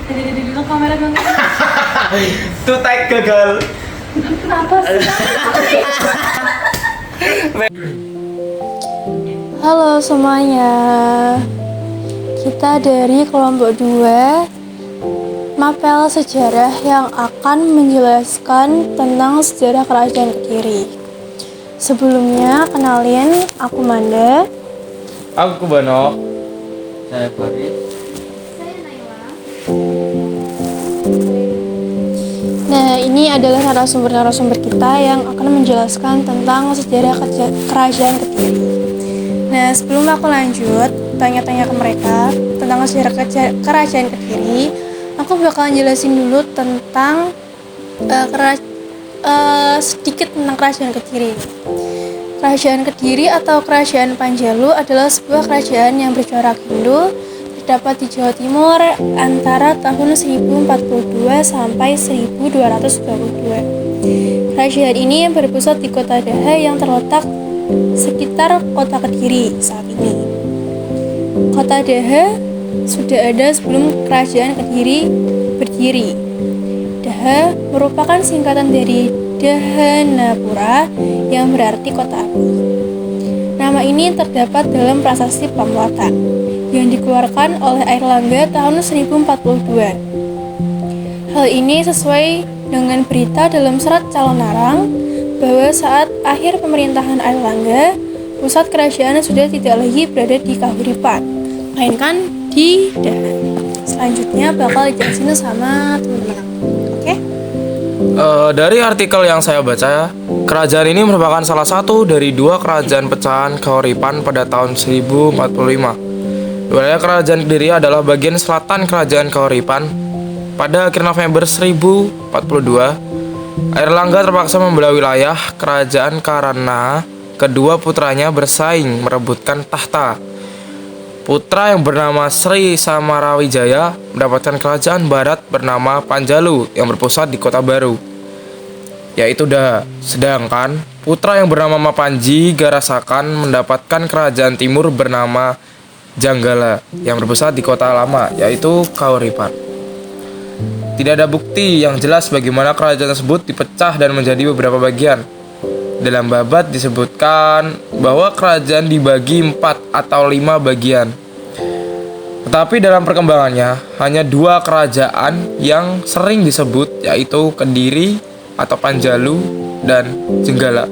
Jadi kamera dong. Tuh tag gagal. Kenapa sih? Halo semuanya. Kita dari kelompok 2 Mapel Sejarah yang akan menjelaskan tentang sejarah Kerajaan Kediri. Sebelumnya, kenalin, aku Manda. Aku Banok. Saya Farid. Saya Naila. Nah, ini adalah narasumber-narasumber kita yang akan menjelaskan tentang sejarah Kerajaan Kediri. Nah, sebelum aku lanjut tanya-tanya ke mereka tentang sejarah Kerajaan Kediri, aku bakalan jelasin dulu tentang sedikit tentang Kerajaan Kediri. Kerajaan Kediri atau Kerajaan Panjalu adalah sebuah kerajaan yang bercorak Hindu, terdapat di Jawa Timur antara tahun 1042 sampai 1222. Kerajaan ini berpusat di kota Daha yang terletak sekitar kota Kediri saat ini. Kota Daha sudah ada sebelum Kerajaan Kediri berdiri. Daha merupakan singkatan dari Dahanapura yang berarti kota api. Nama ini terdapat dalam prasasti Pamwata yang dikeluarkan oleh Airlangga tahun 1042. Hal ini sesuai dengan berita dalam serat Calon Narang bahwa saat akhir pemerintahan Airlangga, pusat kerajaan sudah tidak lagi berada di Kahuripan, melainkan di Dahan. Selanjutnya bakal dijelasin sama teman-teman aku. Oke? Dari artikel yang saya baca, kerajaan ini merupakan salah satu dari 2 kerajaan pecahan Kahuripan pada tahun 1045. Wilayah Kerajaan Kediri adalah bagian selatan Kerajaan Kahuripan. Pada akhir November 1042, Airlangga terpaksa membelah wilayah kerajaan karena kedua putranya bersaing merebutkan tahta. Putra yang bernama Sri Samarawijaya mendapatkan kerajaan barat bernama Panjalu yang berpusat di kota baru, yaitu Daha. Sedangkan putra yang bernama Mapanji Garasakan mendapatkan kerajaan timur bernama Janggala yang berpusat di kota lama, yaitu Kahuripan. Tidak ada bukti yang jelas bagaimana kerajaan tersebut dipecah dan menjadi beberapa bagian. Dalam babat disebutkan bahwa kerajaan dibagi 4 atau 5 bagian. Tetapi dalam perkembangannya, hanya 2 kerajaan yang sering disebut, yaitu Kediri atau Panjalu dan Jenggala.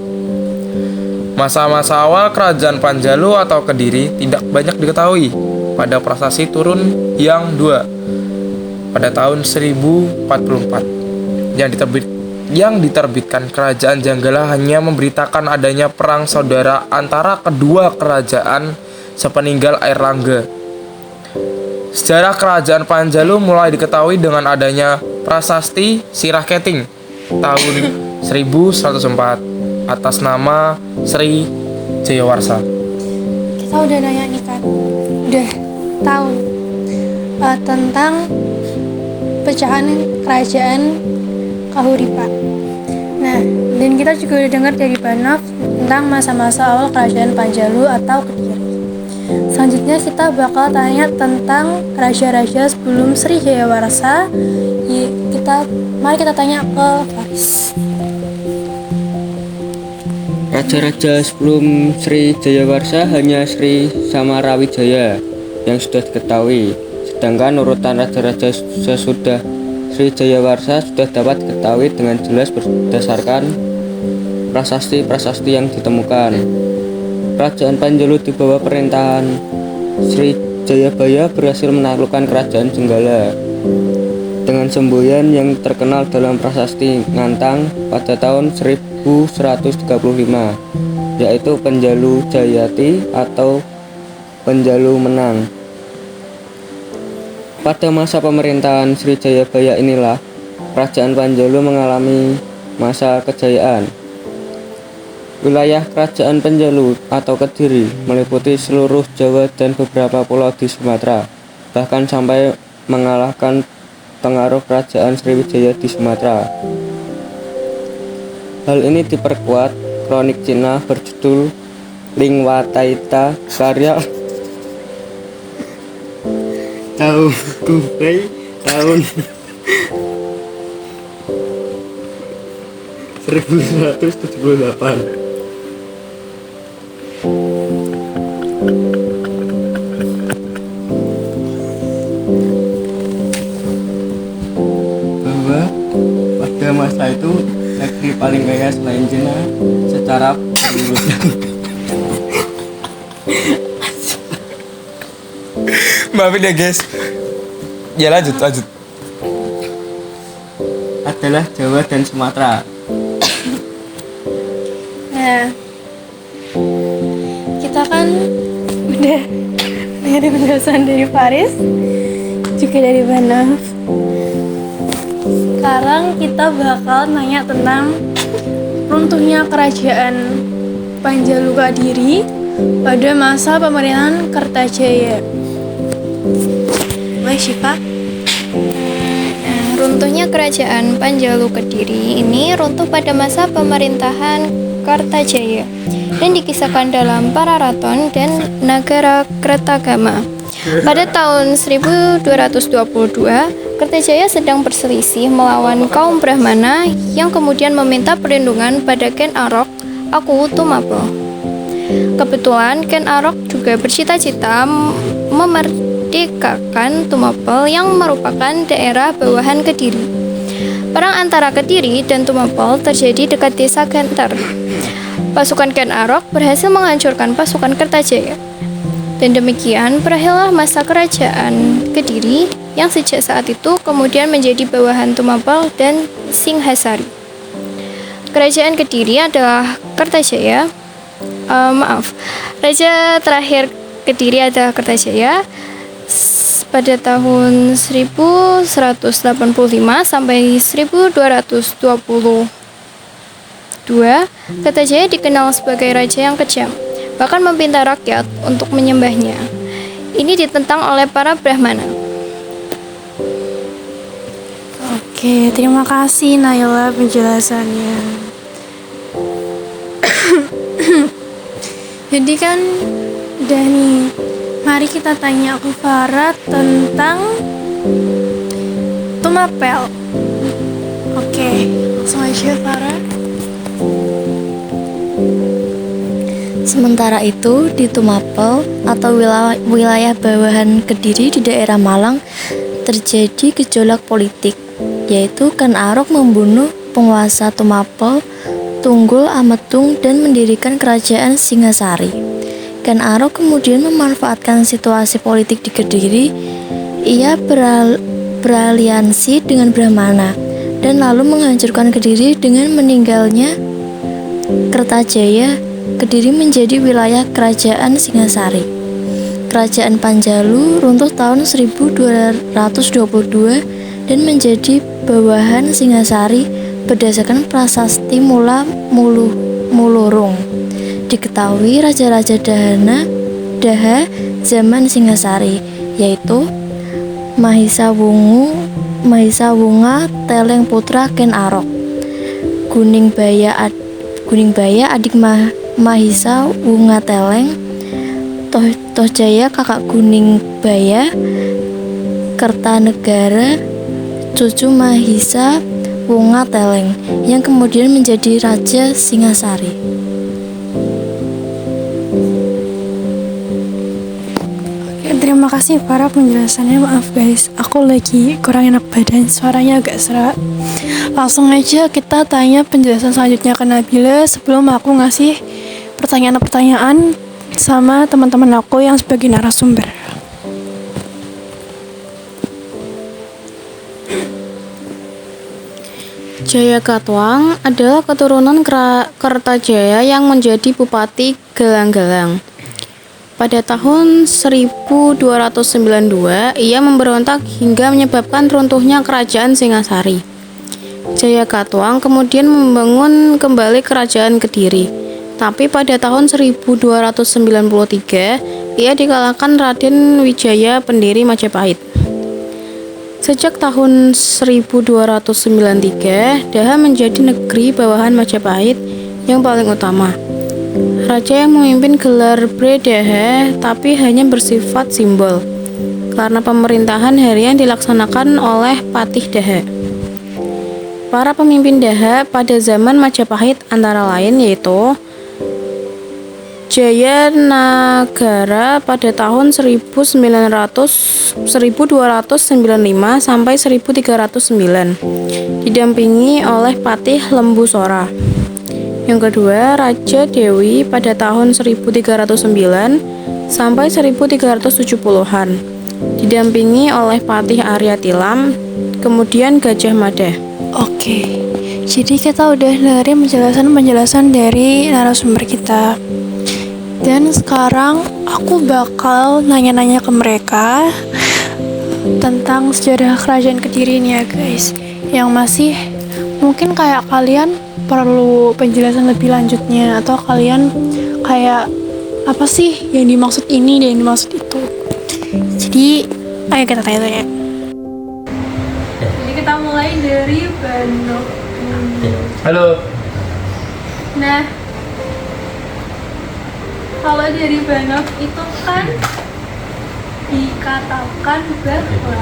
Masa-masa awal kerajaan Panjalu atau Kediri tidak banyak diketahui. Pada prasasti turun yang 2 pada tahun 1044 yang diterbitkan kerajaan Janggala hanya memberitakan adanya perang saudara antara kedua kerajaan sepeninggal Airlangga. Sejarah kerajaan Panjalu mulai diketahui dengan adanya prasasti Sirah Keting tahun 1104 atas nama Sri Jayawarsa. Kita udah nanya nih kan, udah tahu tentang pecahan kerajaan Kahuripan. Nah, dan kita juga udah dengar dari Banaf tentang masa-masa awal kerajaan Panjalu atau Kediri. Selanjutnya kita bakal tanya tentang raja-raja sebelum Sri Jayawarsa. Mari kita tanya ke Faris. Raja-raja sebelum Sri Jayawarsa hanya Sri Samarawijaya yang sudah diketahui. Sedangkan urutan raja-raja sesudah Sri Jayawarsa sudah dapat diketahui dengan jelas berdasarkan prasasti-prasasti yang ditemukan. Kerajaan Panjalu di bawah pemerintahan Sri Jayabaya berhasil menaklukkan kerajaan Jenggala dengan semboyan yang terkenal dalam prasasti Ngantang pada tahun 1135, yaitu Panjalu Jayati atau Panjalu Menang. Pada masa pemerintahan Sri Jayabaya inilah kerajaan Panjalu mengalami masa kejayaan. Wilayah kerajaan Panjalu atau Kediri meliputi seluruh Jawa dan beberapa pulau di Sumatera, bahkan sampai mengalahkan pengaruh kerajaan Sriwijaya di Sumatera. Hal ini diperkuat kronik Cina berjudul Lingwataita karya Tahu Kubai tahun 1978. Bahwa pada masa itu negeri paling kaya selain Cina secara pengurusan Maafin ya guys. Ya lanjut. adalah Jawa dan Sumatera. Nah, kita kan udah dengerin penjelasan dari Faris, juga dari Banaf. Sekarang kita bakal nanya tentang runtuhnya kerajaan Panjalu Kediri pada masa pemerintahan Kertajaya. Baik, Syifa. Runtuhnya kerajaan Panjalu Kediri ini runtuh pada masa pemerintahan Kertajaya dan dikisahkan dalam Pararaton dan Nagara Kretagama. Pada tahun 1222, Kertajaya sedang berselisih melawan kaum Brahmana yang kemudian meminta perlindungan pada Ken Arok, Aku Tumapel. Kebetulan Ken Arok juga bercita-cita memerdekakan Tumapel yang merupakan daerah bawahan Kediri. Perang antara Kediri dan Tumapel terjadi dekat desa Genter. Pasukan Ken Arok berhasil menghancurkan pasukan Kertajaya. Dan demikian berakhirlah masa kerajaan Kediri yang sejak saat itu kemudian menjadi bawahan Tumapel dan Singhasari. Kerajaan Kediri adalah Kertajaya. Raja terakhir Kediri adalah Kertajaya pada tahun 1185 sampai 1222. Kertajaya dikenal sebagai raja yang kejam, bahkan meminta rakyat untuk menyembahnya. Ini ditentang oleh para Brahmana. Oke, terima kasih Naila penjelasannya. Jadi kan udah nih, mari kita tanya ke Farah tentang Tumapel. Oke, langsung aja Farah. Sementara itu, di Tumapel atau wilayah bawahan Kediri di daerah Malang terjadi gejolak politik, yaitu Ken Arok membunuh penguasa Tumapel, Tunggul Ametung, dan mendirikan kerajaan Singhasari. Ken Arok kemudian memanfaatkan situasi politik di Kediri. Ia beraliansi dengan Brahmana dan lalu menghancurkan Kediri. Dengan meninggalnya Kertajaya, Kediri menjadi wilayah kerajaan Singhasari. Kerajaan Panjalu runtuh tahun 1222 dan menjadi bawahan Singhasari berdasarkan prasasti Mulurung. Diketahui raja-raja Daha zaman Singhasari, yaitu Mahisa Wunga Teleng putra Ken Arok, Guning Baya adik Mahisa Wunga Teleng, Tohjaya kakak Guning Baya, Kertanegara cucu Mahisa Wunga Teleng yang kemudian menjadi Raja Singhasari. Oke, terima kasih para penjelasannya. Maaf guys, aku lagi kurang enak badan, suaranya agak serak. Langsung aja kita tanya penjelasan selanjutnya ke Nabila sebelum aku ngasih pertanyaan-pertanyaan sama teman-teman aku yang sebagai narasumber. Jayakatwang adalah keturunan Kertajaya yang menjadi Bupati Galang-Galang. Pada tahun 1292, ia memberontak hingga menyebabkan runtuhnya kerajaan Singhasari. Jayakatwang kemudian membangun kembali kerajaan Kediri. Tapi pada tahun 1293, ia dikalahkan Raden Wijaya pendiri Majapahit. Sejak tahun 1293, Daha menjadi negeri bawahan Majapahit yang paling utama. Raja yang memimpin gelar Bre Daha tapi hanya bersifat simbol. karena pemerintahan harian dilaksanakan oleh Patih Daha. Para pemimpin Daha pada zaman Majapahit antara lain yaitu Jayanagara pada tahun 1295 sampai 1309, didampingi oleh Patih Lembu Sora. Yang kedua, Raja Dewi pada tahun 1309 sampai 1370-an, didampingi oleh Patih Arya Tilam, kemudian Gajah Mada. Oke, jadi kita udah dengerin penjelasan dari narasumber kita. Dan sekarang aku bakal nanya-nanya ke mereka tentang sejarah kerajaan Kediri ini ya guys. Yang masih mungkin kayak kalian perlu penjelasan lebih lanjutnya, atau kalian kayak apa sih yang dimaksud ini dan yang dimaksud itu. Jadi ayo kita tanya-tanya. Jadi kita mulai dari Bano. Halo. Nah, kalau dari Banok itu kan dikatakan bahwa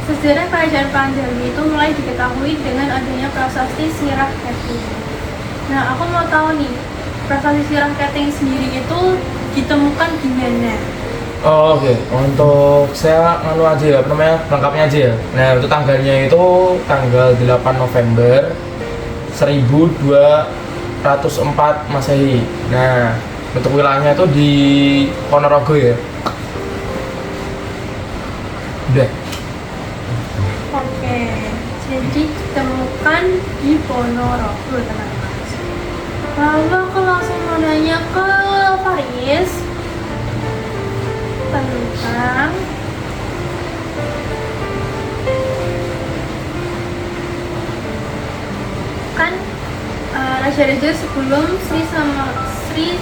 sejarah kerajaan Panjalu itu mulai diketahui dengan adanya prasasti Sirah Keting. Nah, aku mau tahu nih, prasasti Sirah Keting sendiri itu ditemukan di mana? Oh, oke. Untuk saya aja ya, namanya lengkapnya aja ya. Nah, untuk tanggalnya itu tanggal 8 November 1204 Masehi. Nah, untuk wilayahnya itu di Ponorogo ya. Udah. Oke, jadi ditemukan di Ponorogo, teman-teman. Lalu aku langsung mau nanya ke Faris tentang kan raja-raja sebelum Sri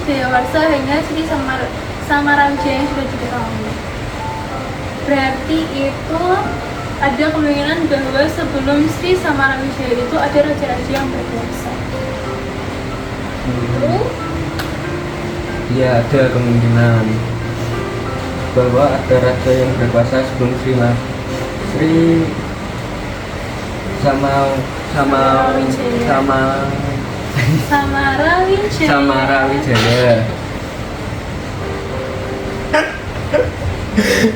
Dewarsa hingga Sri Samarawija yang sudah diketahui. Berarti itu ada kemungkinan bahwa sebelum Sri Samarawija itu ada raja-raja yang berkuasa. Ya, ada kemungkinan bahwa ada raja yang berkuasa sebelum Sri Samarawija.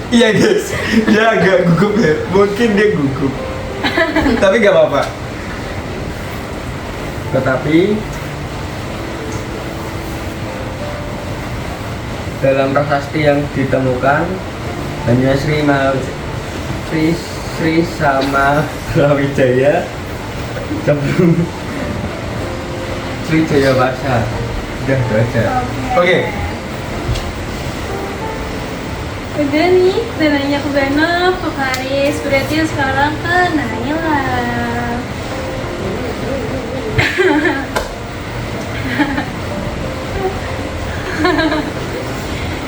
Iya guys, dia agak gugup ya. Mungkin dia gugup. Tapi gak apa-apa. Tetapi dalam prasasti yang ditemukan hanya Sri Samarawija sebelum Sri Jayawarsa. Udah itu aja. Oke. Udah nih, udah nanya ke Bano, ke Faris, berarti sekarang ke Naila.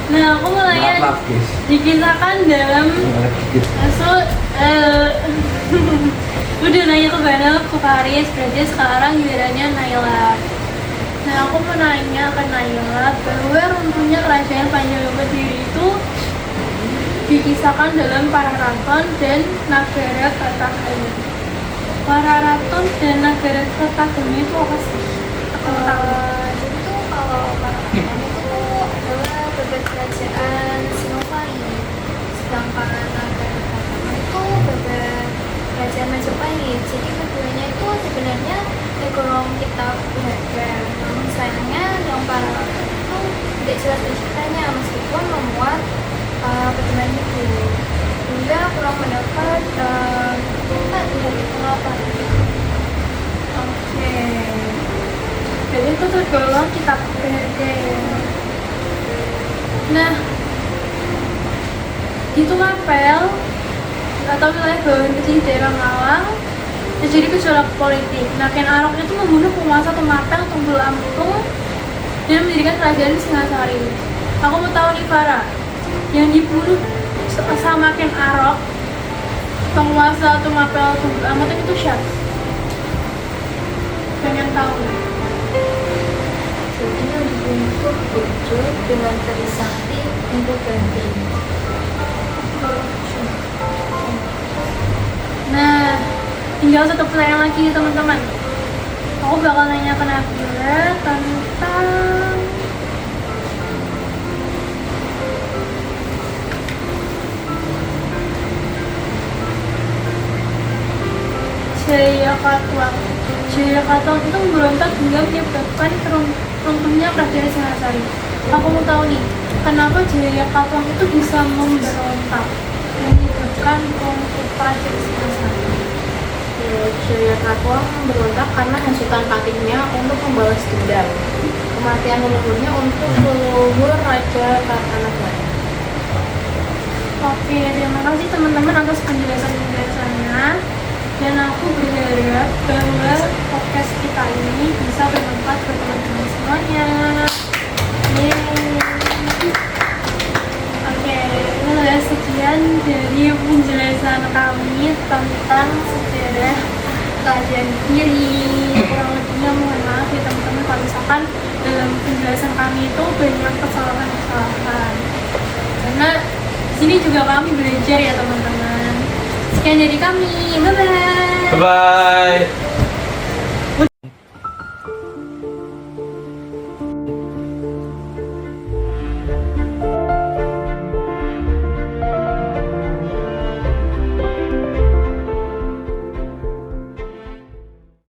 Nah, aku mau nanya, Maaf, guys. dikisahkan dalam udah nanya ke Bano, ke Faris, berarti sekarang gilirannya Naila. Nah, aku mau nanya ke Naila bahwa runtuhnya kerajaan Panjalu Kediri itu dikisahkan dalam Pararaton dan Nagara Kertagama. Pararaton dan Nagara Kertagama itu apa sih? Itu kalau Pararaton itu adalah beberapa kerajaan Sinopali, sedangkan Nagara Kertagama itu beberapa kerajaan Majapahit. Jadi keduanya itu sebenarnya tergolong kitab berharga. Namun sayangnya yang Pararaton itu tidak jelas ceritanya meskipun memuat pertemuan itu, hingga kurang mendapat tempat dari pengalaman. Oke. Jadi itu tergolong kitab berharga ya. Nah, di Tumapel atau wilayah bawahan kecil daerah Malang terjadi gejolak politik. Nah, Ken Arok itu membunuh penguasa Tumapel, Tunggul Amptung, dan mendirikan kerajaan Singasari. Aku mau tahu nih Farah, yang dibunuh sama Ken Arok, penguasa Tumapel Tunggul Amptung itu siapa? Pengen tahu? Jadi yang Bungkuk bojo dengan Trisakti untuk ganti. Nah, tinggal satu pertanyaan lagi teman-teman. Aku bakal nanya ke Nabila tentang Jaya Katuang. Jaya Katuang itu memberontak hingga menyebabkan runtuhnya kerajaan Singasari. Aku mau tahu nih, kenapa Jaya Katuang itu bisa memberontak menyebabkan runtuh kerajaan Singasari? Jaya Katuang memberontak karena hasutan patihnya untuk membalas dendam kematian leluhurnya untuk leluhur Raja Kartanagara. Oke, terima kasih teman-teman atas penjelasannya. Dan aku berharap bahwa podcast kita ini bisa bermanfaat buat teman-teman semuanya. Yeay. Oke, itu adalah sekian dari penjelasan kami tentang sejarah kerajaan Kediri. Kurang lebihnya mohon maaf ya teman-teman kalau misalkan dalam penjelasan kami itu banyak kesalahan-kesalahan. Karena di sini juga kami belajar ya teman-teman. Sekian dari kami, bye-bye. Bye.